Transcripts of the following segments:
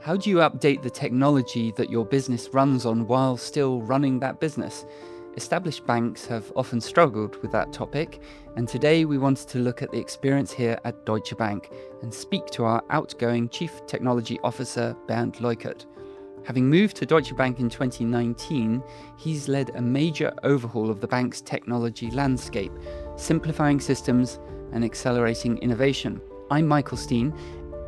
How do you update the technology that your business runs on while still running that business? Established banks have often struggled with that topic, and today we wanted to look at the experience here at Deutsche Bank and speak to our outgoing Chief Technology Officer, Bernd Leukert. Having moved to Deutsche Bank in 2019, he's led a major overhaul of the bank's technology landscape, simplifying systems and accelerating innovation. I'm Michael Steen,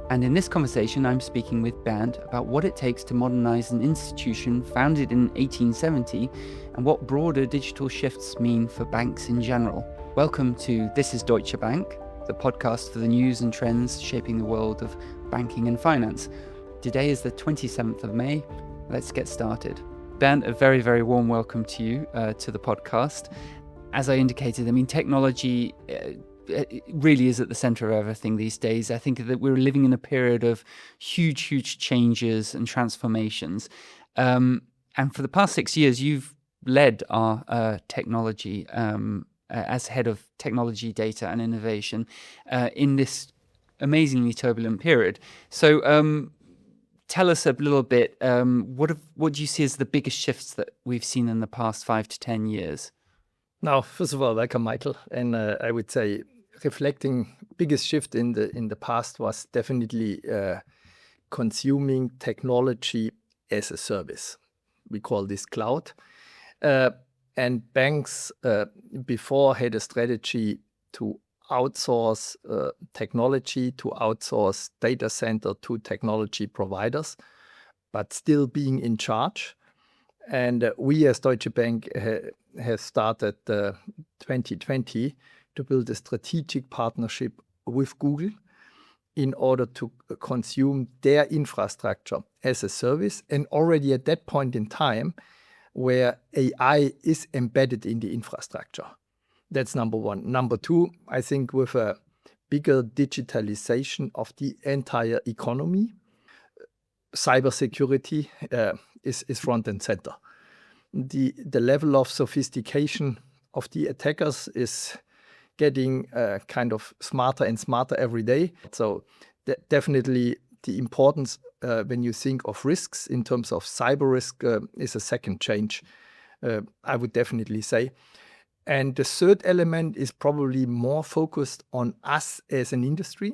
and in this conversation I'm speaking with Bernd about what it takes to modernize an institution founded in 1870 and what broader digital shifts mean for banks in general. Welcome to This is Deutsche Bank, the podcast for the news and trends shaping the world of banking and finance. Today is the 27th of May. Let's get started. Bernd, a very, very warm welcome to you to the podcast. As I indicated, technology it really is at the center of everything these days. I think that we're living in a period of huge changes and transformations. And for the past 6 years, you've led our technology as head of technology, data and innovation in this amazingly turbulent period. So tell us a little bit, what do you see as the biggest shifts that we've seen in the past 5 to 10 years? Now, first of all, welcome, Michael. And I would say reflecting biggest shift in the past was definitely consuming technology as a service. We call this cloud. And banks before had a strategy to outsource technology, to outsource data center to technology providers, but still being in charge. And we as Deutsche Bank have started 2020 to build a strategic partnership with Google in order to consume their infrastructure as a service. And already at that point in time, where AI is embedded in the infrastructure. That's number one. Number two, I think with a bigger digitalization of the entire economy, cybersecurity is front and center. The level of sophistication of the attackers is getting kind of smarter and smarter every day. So definitely the importance when you think of risks in terms of cyber risk is a second change, I would definitely say. And the third element is probably more focused on us as an industry,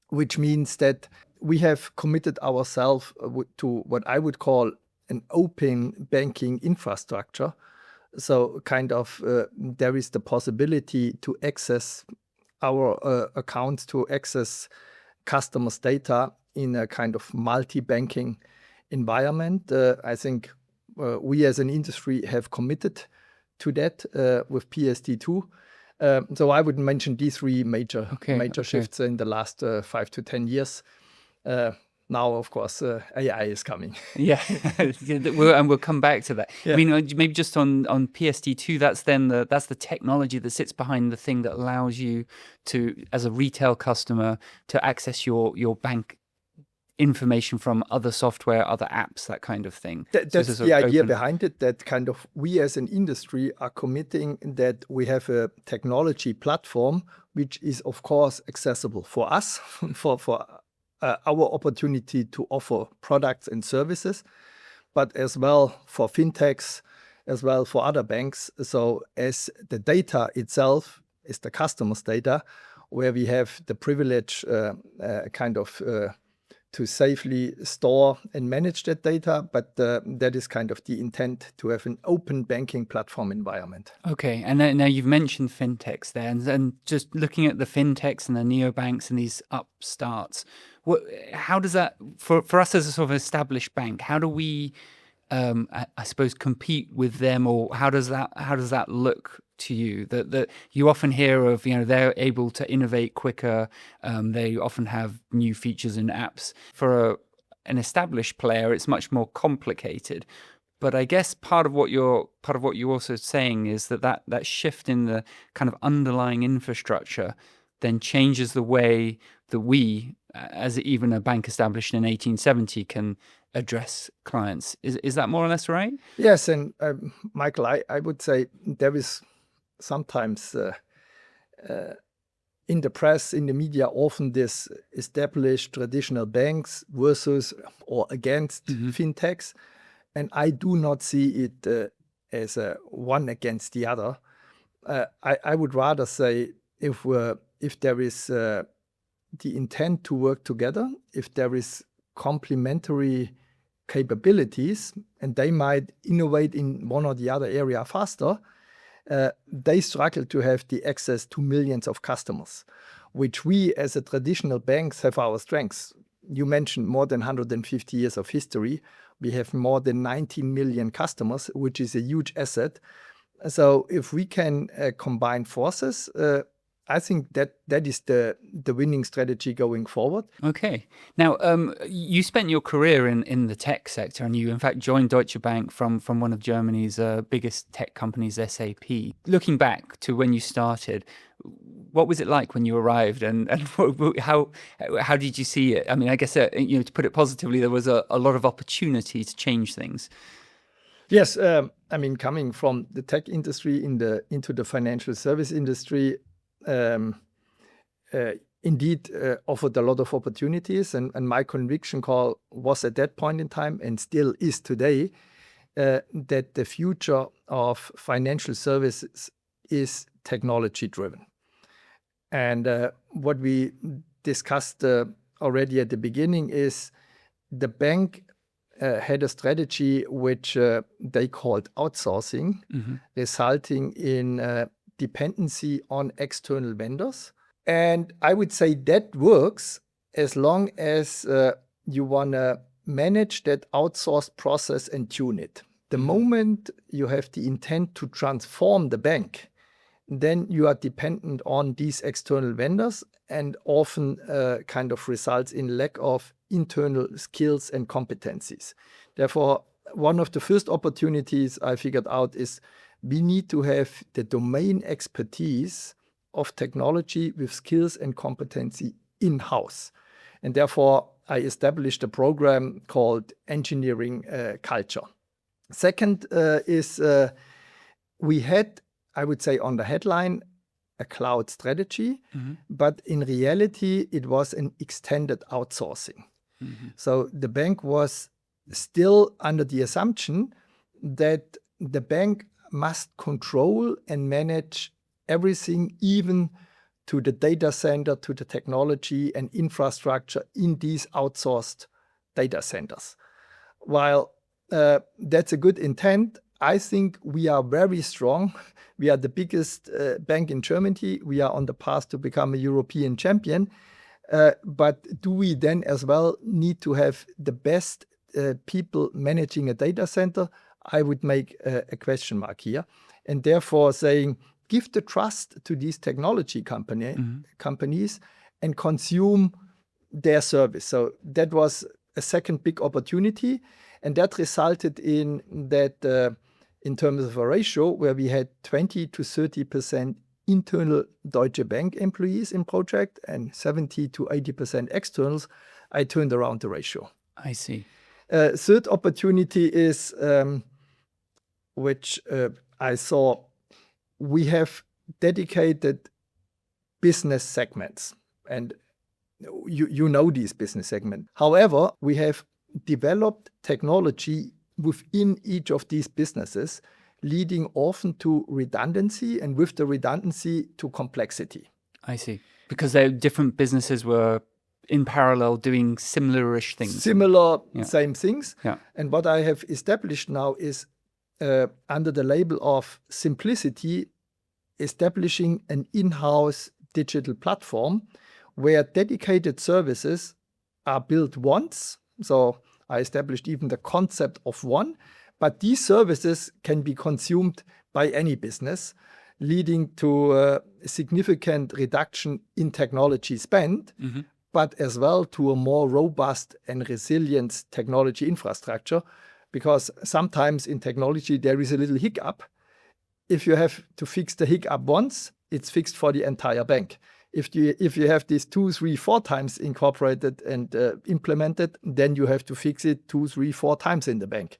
which means that we have committed ourselves to what I would call an open banking infrastructure. So kind of there is the possibility to access our accounts, to access customers' data in a kind of multi-banking environment. I think we as an industry have committed to that with PSD2. So I would mention these three major shifts in the last 5 to 10 years. Now, of course, AI is coming. Yeah, and we'll come back to that. Yeah. Maybe just on PSD2, that's the technology that sits behind the thing that allows you to, as a retail customer, to access your bank information from other software, other apps, that kind of thing. That's the idea behind it, that kind of we as an industry are committing that we have a technology platform which is, of course, accessible for us, for our opportunity to offer products and services, but as well for fintechs, as well for other banks. So as the data itself is the customer's data, where we have the privilege to safely store and manage that data, but that is kind of the intent, to have an open banking platform environment. Okay, and now you've mentioned fintechs there, and just looking at the fintechs and the neobanks and these upstarts, how does that, for us as a sort of established bank, how do we, I suppose, compete with them, or how does that look to you? That you often hear of, they're able to innovate quicker. They often have new features and apps. For an established player, it's much more complicated. But I guess part of what you're also saying is that shift in the kind of underlying infrastructure then changes the way that we, as even a bank established in 1870, can address clients. Is that more or less right? Yes, and Michael, I would say there is sometimes in the press, in the media, often this established traditional banks versus or against fintechs. And I do not see it as a one against the other. I would rather say if there is the intent to work together, if there is complementary capabilities, and they might innovate in one or the other area faster, they struggle to have the access to millions of customers, which we as a traditional banks have our strengths. You mentioned more than 150 years of history. We have more than 19 million customers, which is a huge asset. So if we can combine forces, I think that is the winning strategy going forward. Okay. Now, you spent your career in the tech sector, and you in fact joined Deutsche Bank from one of Germany's biggest tech companies, SAP. Looking back to when you started, what was it like when you arrived, and how did you see it? I mean, I guess to put it positively, there was a lot of opportunity to change things. Yes, I mean, coming from the tech industry into the financial service industry, indeed offered a lot of opportunities, and my conviction call was at that point in time, and still is today, that the future of financial services is technology driven. And what we discussed already at the beginning is the bank had a strategy which they called outsourcing, resulting in dependency on external vendors. And I would say that works as long as you want to manage that outsourced process and tune it. The moment you have the intent to transform the bank, then you are dependent on these external vendors, and often kind of results in lack of internal skills and competencies. Therefore, one of the first opportunities I figured out is we need to have the domain expertise of technology with skills and competency in-house. And therefore, I established a program called Engineering Culture. Second is we had, I would say, on the headline, a cloud strategy, but in reality, it was an extended outsourcing. So the bank was still under the assumption that the bank must control and manage everything, even to the data center, to the technology and infrastructure in these outsourced data centers. While that's a good intent, I think we are very strong. We are the biggest bank in Germany. We are on the path to become a European champion. But do we then as well need to have the best people managing a data center? I would make a question mark here. And therefore saying, give the trust to these technology companies and consume their service. So that was a second big opportunity. And that resulted in that in terms of a ratio where we had 20 to 30% internal Deutsche Bank employees in project and 70 to 80% externals, I turned around the ratio. I see. Third opportunity is, which I saw, we have dedicated business segments, and you know these business segments. However, we have developed technology within each of these businesses, leading often to redundancy, and with the redundancy to complexity. I see. Because different businesses were in parallel doing similar-ish things. Same things. Yeah. And what I have established now is under the label of simplicity, establishing an in-house digital platform where dedicated services are built once. So I established even the concept of one, but these services can be consumed by any business, leading to a significant reduction in technology spend, but as well to a more robust and resilient technology infrastructure. Because sometimes in technology, there is a little hiccup. If you have to fix the hiccup once, it's fixed for the entire bank. If you have this 2, 3, 4 times incorporated and implemented, then you have to fix it 2, 3, 4 times in the bank.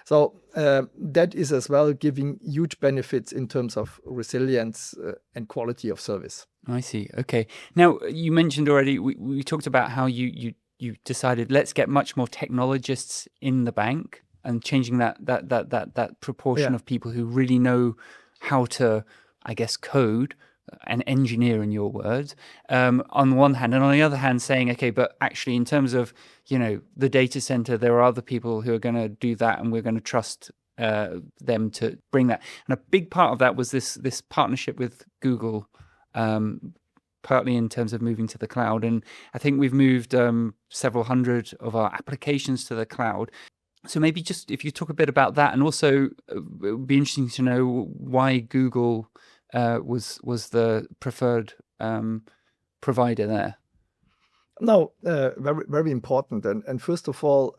So that is as well giving huge benefits in terms of resilience and quality of service. I see. Okay. Now, you mentioned already, we talked about how you decided, let's get much more technologists in the bank and changing that proportion of people who really know how to, I guess, code and engineer, in your words, on the one hand, and on the other hand saying, okay, but actually in terms of, the data center, there are other people who are going to do that, and we're going to trust them to bring that. And a big part of that was this partnership with Google, partly in terms of moving to the cloud. And I think we've moved several hundred of our applications to the cloud. So maybe just if you talk a bit about that, and also it would be interesting to know why Google was the preferred provider there. No, very, very important. And first of all,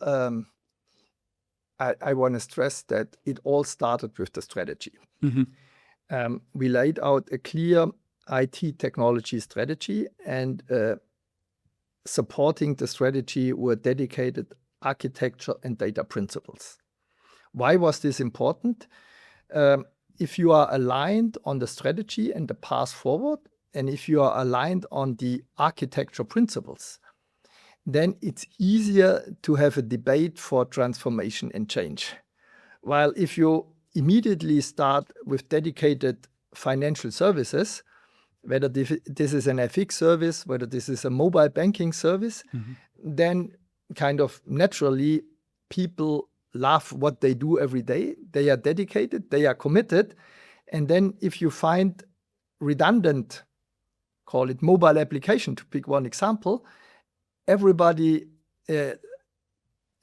I want to stress that it all started with the strategy. Mm-hmm. We laid out a clear IT technology strategy, and supporting the strategy were dedicated architecture and data principles. Why was this important? If you are aligned on the strategy and the path forward, and if you are aligned on the architecture principles, then it's easier to have a debate for transformation and change. While if you immediately start with dedicated financial services, whether this is an FX service, whether this is a mobile banking service, then kind of naturally people love what they do every day. They are dedicated, they are committed. And then if you find redundant, call it mobile application to pick one example, everybody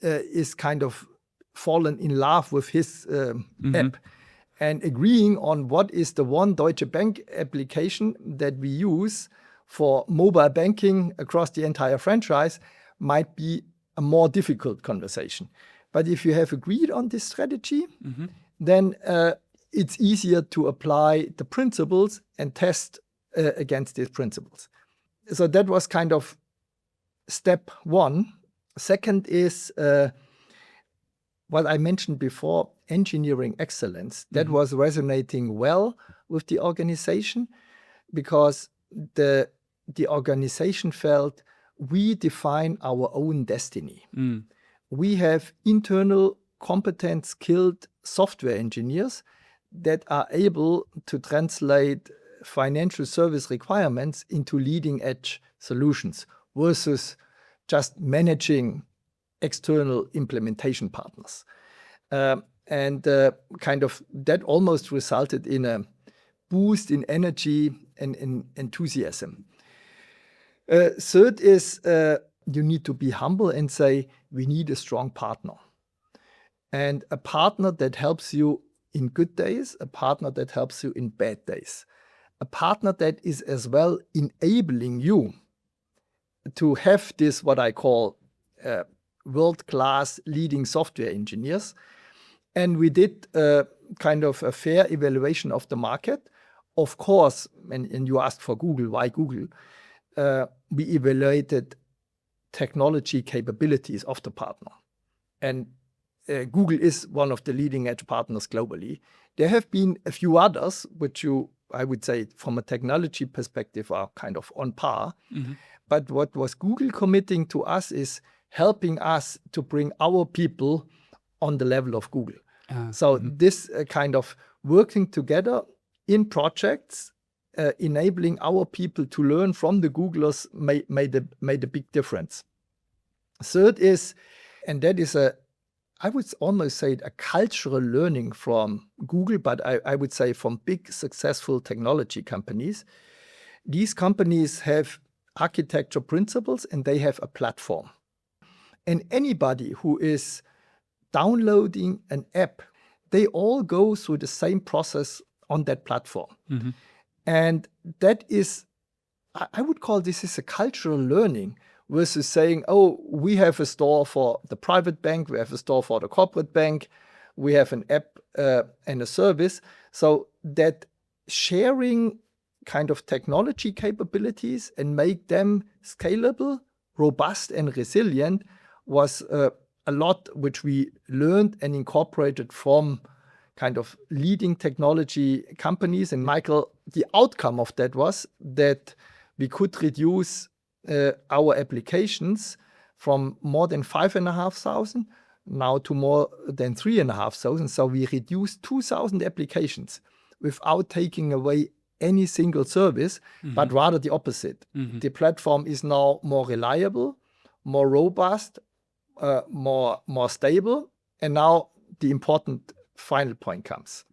is kind of fallen in love with his app and agreeing on what is the one Deutsche Bank application that we use for mobile banking across the entire franchise might be a more difficult conversation. But if you have agreed on this strategy, then it's easier to apply the principles and test against these principles. So that was kind of step one. Second is what I mentioned before, engineering excellence. That was resonating well with the organization, because the organization felt we define our own destiny. We have internal, competent, skilled software engineers that are able to translate financial service requirements into leading edge solutions versus just managing external implementation partners. And kind of that almost resulted in a boost in energy and in enthusiasm. Third is you need to be humble and say, we need a strong partner. And a partner that helps you in good days, a partner that helps you in bad days. A partner that is as well enabling you to have this, what I call world-class leading software engineers. And we did kind of a fair evaluation of the market. Of course, and you asked for Google, why Google? We evaluated technology capabilities of the partner. And Google is one of the leading edge partners globally. There have been a few others, which I would say, from a technology perspective, are kind of on par. But what was Google committing to us is helping us to bring our people on the level of Google. So this kind of working together in projects, enabling our people to learn from the Googlers made a big difference. Third is, and that is I would almost say a cultural learning from Google, but I would say from big successful technology companies. These companies have architecture principles and they have a platform. And anybody who is downloading an app, they all go through the same process on that platform. And that is, I would call this is a cultural learning versus saying, oh, we have a store for the private bank, we have a store for the corporate bank, we have an app and a service. So that sharing kind of technology capabilities and make them scalable, robust, and resilient was a lot which we learned and incorporated from kind of leading technology companies. And Michael, the outcome of that was that we could reduce our applications from more than 5,500 now to more than 3,500. So we reduced 2,000 applications without taking away any single service, but rather the opposite. The platform is now more reliable, more robust, more stable. And now the important final point comes: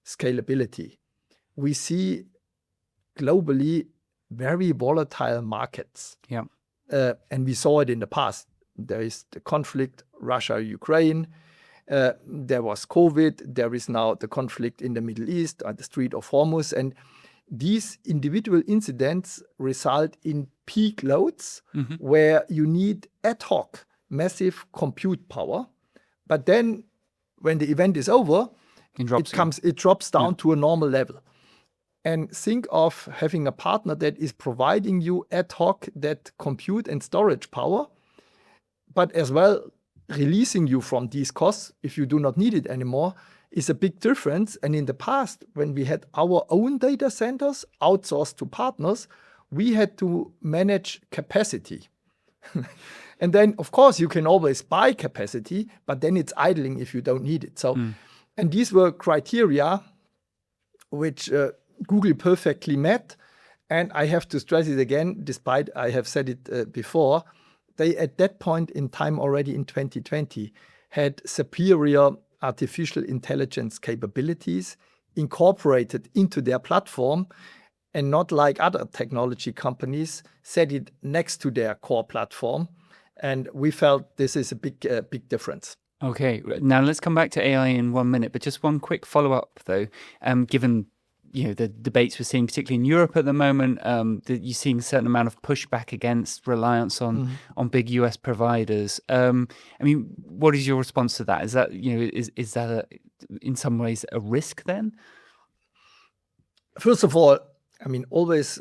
scalability. We see globally very volatile markets. Yeah. And we saw it in the past. There is the conflict, Russia-Ukraine. There was COVID. There is now the conflict in the Middle East at the Strait of Hormuz. And these individual incidents result in peak loads where you need ad hoc, massive compute power. But then when the event is over, it drops down to a normal level. And think of having a partner that is providing you ad hoc that compute and storage power, but as well releasing you from these costs if you do not need it anymore, is a big difference. And in the past, when we had our own data centers outsourced to partners, we had to manage capacity. And then, of course, you can always buy capacity, but then it's idling if you don't need it. So, and these were criteria which Google perfectly met. And I have to stress it again, despite I have said it before, they at that point in time already in 2020 had superior artificial intelligence capabilities incorporated into their platform, and not like other technology companies set it next to their core platform. And we felt this is a big difference. Okay, now let's come back to AI in 1 minute, but just one quick follow-up though. Given the debates we're seeing, particularly in Europe at the moment, that you're seeing a certain amount of pushback against reliance on big US providers. What is your response to that? Is that is that in some ways a risk then? First of all, always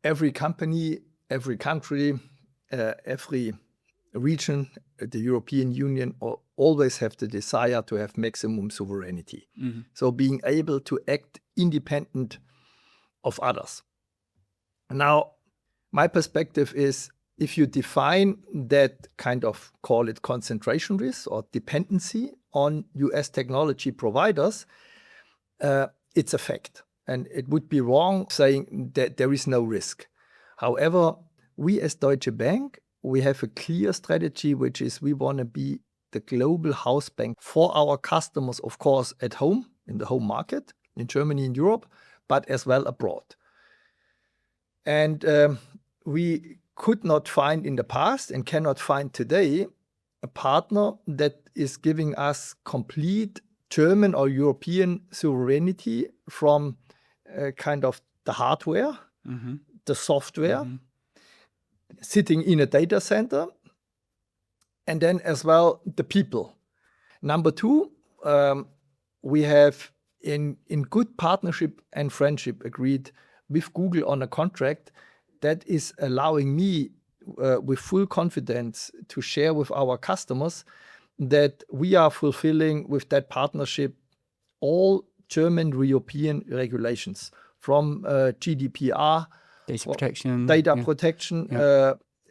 every company, every country, every region, the European Union always have the desire to have maximum sovereignty. So being able to act independent of others. Now, my perspective is, if you define that kind of, call it concentration risk or dependency on US technology providers, it's a fact. And it would be wrong saying that there is no risk. However, we as Deutsche Bank, we have a clear strategy, which is we want to be the global house bank for our customers, of course, at home, in the home market, in Germany and Europe, but as well abroad. And we could not find in the past and cannot find today a partner that is giving us complete German or European sovereignty from kind of the hardware, the software, sitting in a data center, and then as well the people. Number two, we have in good partnership and friendship agreed with Google on a contract that is allowing me with full confidence to share with our customers that we are fulfilling with that partnership all German European regulations, from GDPR, data protection,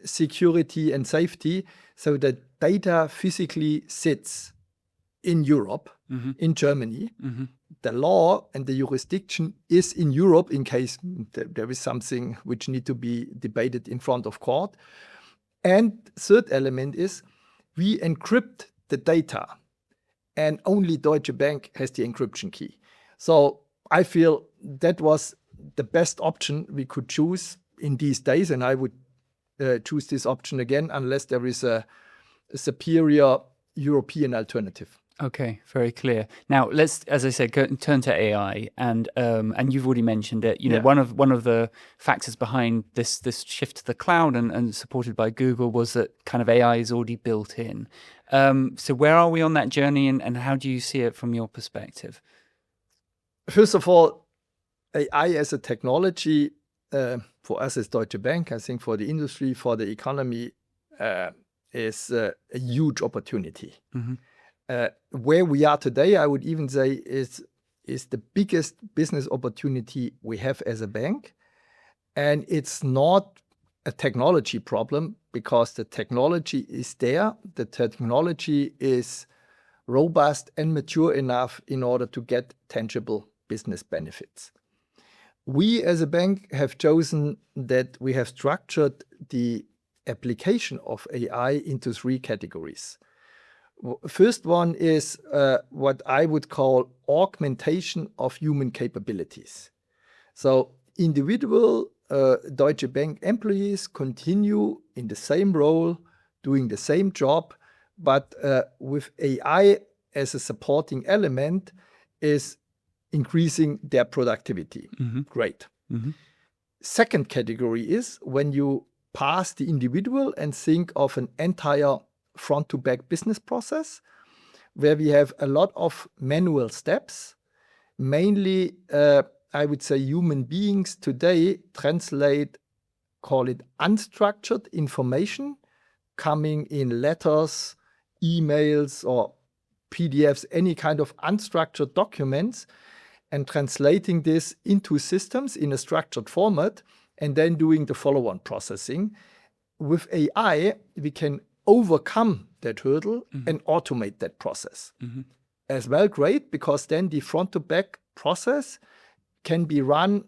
security and safety, so that data physically sits in Europe, in Germany. The law and the jurisdiction is in Europe in case there is something which need to be debated in front of court. And third element is we encrypt the data, and only Deutsche Bank has the encryption key. So I feel that was the best option we could choose in these days, and I would choose this option again unless there is a superior European alternative. Okay, very clear. Now let's, as I said, turn to AI, and you've already mentioned it. One of the factors behind this shift to the cloud and supported by Google was that kind of AI is already built in. So where are we on that journey, and how do you see it from your perspective? First of all, AI as a technology for us as Deutsche Bank, I think for the industry, for the economy, is a huge opportunity. Where we are today, I would even say, is the biggest business opportunity we have as a bank. And it's not a technology problem, because the technology is there. The technology is robust and mature enough in order to get tangible business benefits. We as a bank have chosen that we have structured the application of AI into 3 categories. First one is what I would call augmentation of human capabilities. So individual Deutsche Bank employees continue in the same role, doing the same job, but with AI as a supporting element is increasing their productivity. Great. Second category is when you pass the individual and think of an entire front to back business process, where we have a lot of manual steps, mainly I would say human beings today translate, call it unstructured information coming in letters, emails, or PDFs, any kind of unstructured documents, and translating this into systems in a structured format, and then doing the follow-on processing. With AI, we can overcome that hurdle and automate that process. As well, great, because then the front to back process can be run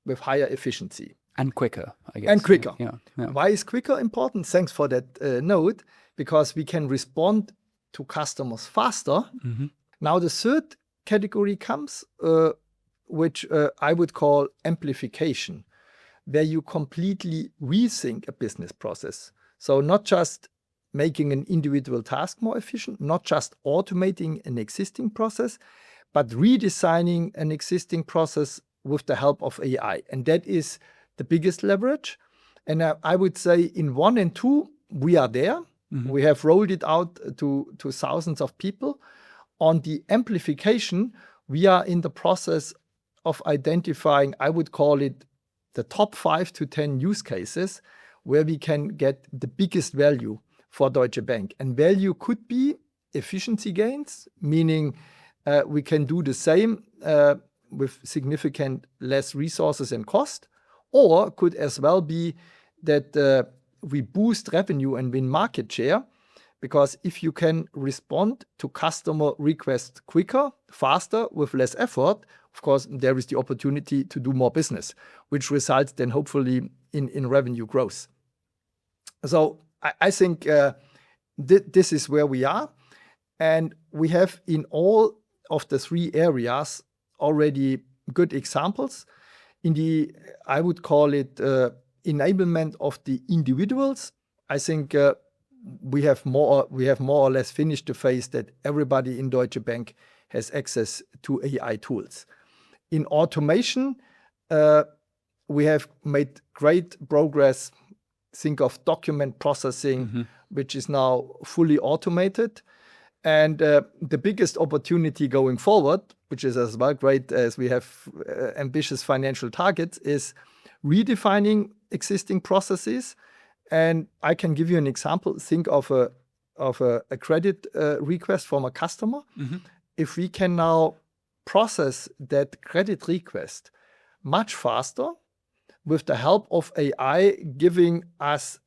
with higher efficiency. And quicker, I guess. And quicker. Yeah. Why is quicker important? Thanks for that note, because we can respond to customers faster. Now the third category comes, which I would call amplification, where you completely rethink a business process. So not just making an individual task more efficient, not just automating an existing process, but redesigning an existing process with the help of AI. And that is the biggest leverage. And I would say in 1 and 2, we are there. We have rolled it out to thousands of people. On the amplification, we are in the process of identifying, I would call it the top 5 to 10 use cases where we can get the biggest value for Deutsche Bank. And value could be efficiency gains, meaning we can do the same with significant less resources and cost, or could as well be that we boost revenue and win market share, because if you can respond to customer requests quicker, faster, with less effort, of course, there is the opportunity to do more business, which results then hopefully in revenue growth. So I think this is where we are. And we have in all of the 3 areas already good examples. In the, I would call it enablement of the individuals, I think we have more or less finished the phase that everybody in Deutsche Bank has access to AI tools. In automation, we have made great progress. Think of document processing, which is now fully automated. And the biggest opportunity going forward, which is as well great as we have ambitious financial targets, is redefining existing processes. And I can give you an example. Think of a credit request from a customer. If we can now process that credit request much faster with the help of AI, giving us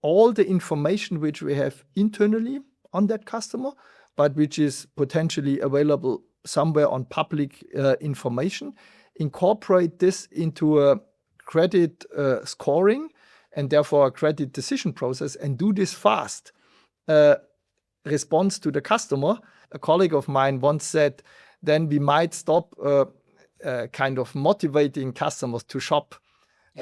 all the information which we have internally on that customer, but which is potentially available somewhere on public information, incorporate this into a credit scoring and therefore a credit decision process, and do this fast. Response to the customer. A colleague of mine once said, then we might stop kind of motivating customers to shop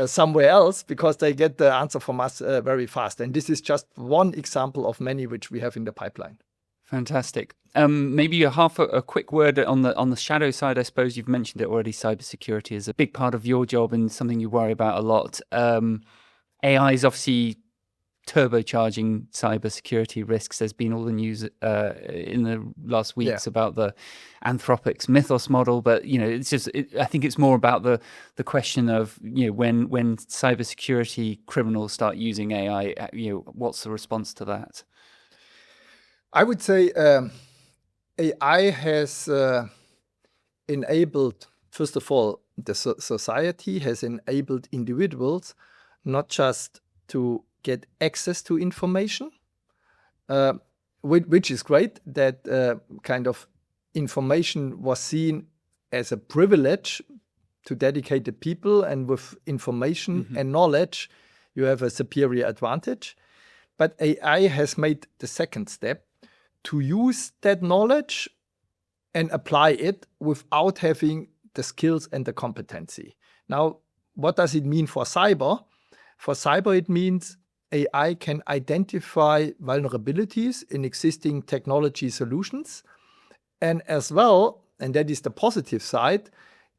somewhere else, because they get the answer from us very fast. And this is just one example of many which we have in the pipeline. Fantastic. Maybe a quick word on the shadow side. I suppose you've mentioned it already. Cybersecurity is a big part of your job and something you worry about a lot. AI is obviously turbocharging cybersecurity risks. There's been all the news in the last weeks about the Anthropic's Mythos model, but it's just I think it's more about the question of when cybersecurity criminals start using AI, what's the response to that? I would say AI has enabled, first of all, the society has enabled individuals not just to get access to information, which is great, that kind of information was seen as a privilege to dedicated people, and with information and knowledge, you have a superior advantage. But AI has made the second step to use that knowledge and apply it without having the skills and the competency. Now, what does it mean for cyber? For cyber, it means AI can identify vulnerabilities in existing technology solutions, and as well, and that is the positive side,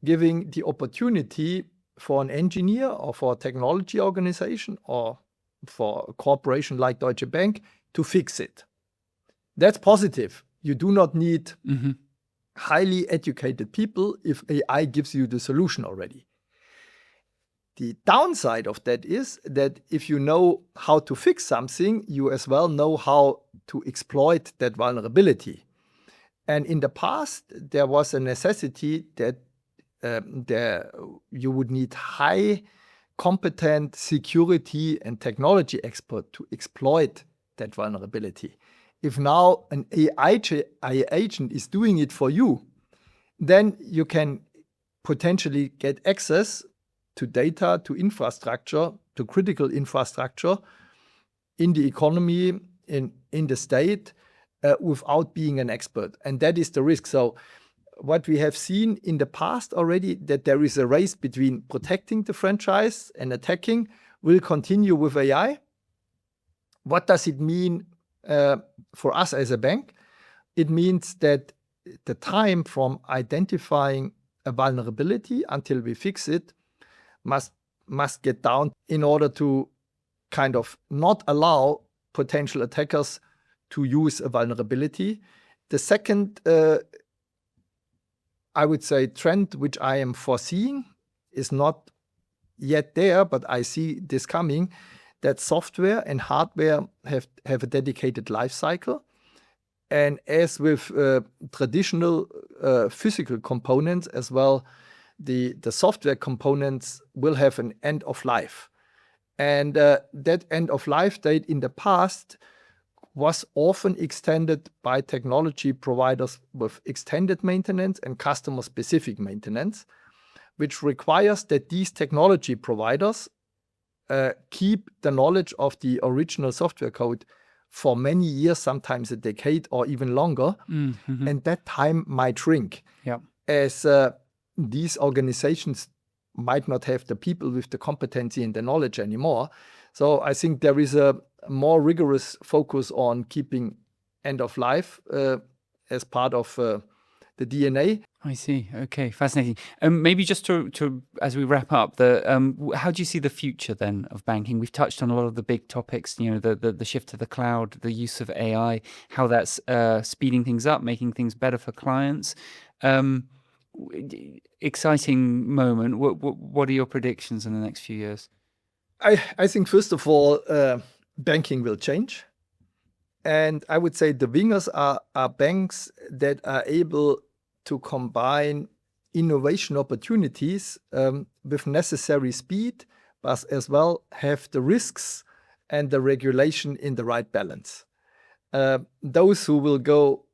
giving the opportunity for an engineer or for a technology organization or for a corporation like Deutsche Bank to fix it. That's positive. You do not need highly educated people if AI gives you the solution already. The downside of that is that if you know how to fix something, you as well know how to exploit that vulnerability. And in the past, there was a necessity that you would need high competent security and technology expert to exploit that vulnerability. If now an AI agent is doing it for you, then you can potentially get access to data, to infrastructure, to critical infrastructure in the economy, in the state, without being an expert. And that is the risk. So what we have seen in the past already, that there is a race between protecting the franchise and attacking, will continue with AI. What does it mean for us as a bank? It means that the time from identifying a vulnerability until we fix it must get down in order to kind of not allow potential attackers to use a vulnerability. The second, I would say, trend which I am foreseeing is not yet there, but I see this coming, that software and hardware have a dedicated life cycle. And as with traditional physical components as well, the software components will have an end of life. And that end of life date in the past was often extended by technology providers with extended maintenance and customer-specific maintenance, which requires that these technology providers keep the knowledge of the original software code for many years, sometimes a decade or even longer. And that time might shrink as these organizations might not have the people with the competency and the knowledge anymore. So I think there is a more rigorous focus on keeping end of life as part of the DNA. I see. Okay, fascinating. Maybe just to as we wrap up, how do you see the future then of banking? We've touched on a lot of the big topics, the shift to the cloud, the use of AI, how that's speeding things up, making things better for clients. Exciting moment. What are your predictions in the next few years? I think, first of all, banking will change. And I would say the winners are banks that are able to combine innovation opportunities with necessary speed, but as well have the risks and the regulation in the right balance. Those who will go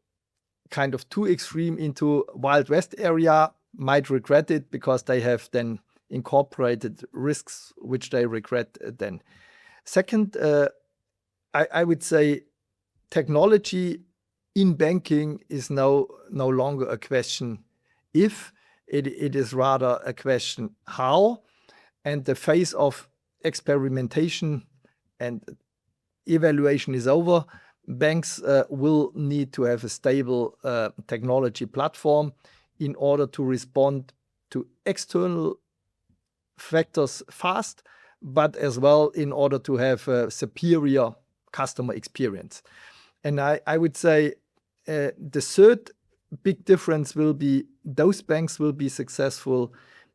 kind of too extreme into Wild West area might regret it, because they have then incorporated risks which they regret then. Second, I would say technology in banking is no longer a question if, it is rather a question how, and the phase of experimentation and evaluation is over. Banks will need to have a stable technology platform in order to respond to external factors fast, but as well in order to have a superior customer experience. And I would say the third big difference will be those banks will be successful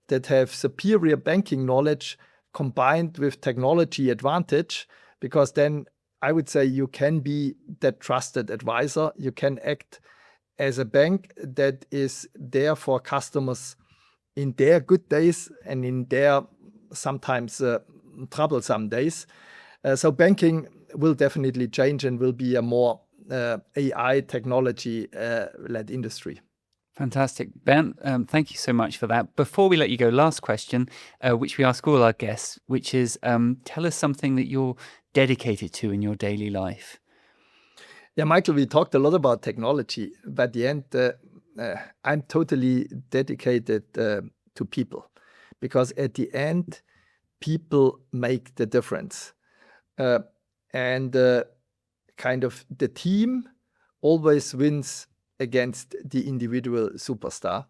that have superior banking knowledge combined with technology advantage, because then I would say you can be that trusted advisor. You can act as a bank that is there for customers in their good days and in their sometimes troublesome days. So banking will definitely change and will be a more AI technology-led industry. Fantastic. Bernd, thank you so much for that. Before we let you go, last question, which we ask all our guests, which is tell us something that you're dedicated to in your daily life. Yeah, Michael, we talked a lot about technology, but at the end, I'm totally dedicated to people, because at the end, people make the difference. And kind of the team always wins against the individual superstar.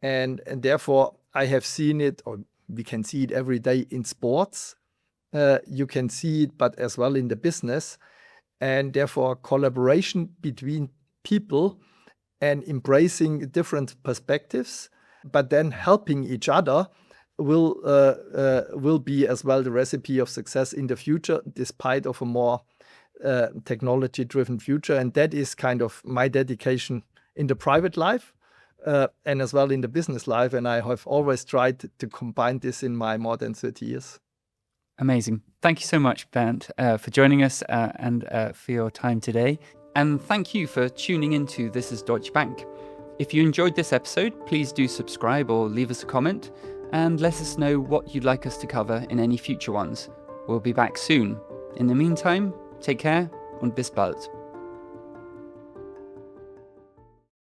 And therefore, I have seen it, or we can see it every day in sports. You can see it, but as well in the business. And therefore, collaboration between people and embracing different perspectives, but then helping each other will be as well the recipe of success in the future, despite of a more technology-driven future. And that is kind of my dedication in the private life and as well in the business life. And I have always tried to combine this in my more than 30 years. Amazing. Thank you so much, Bernd, for joining us and for your time today. And thank you for tuning into This is Deutsche Bank. If you enjoyed this episode, please do subscribe or leave us a comment and let us know what you'd like us to cover in any future ones. We'll be back soon. In the meantime, take care und bis bald.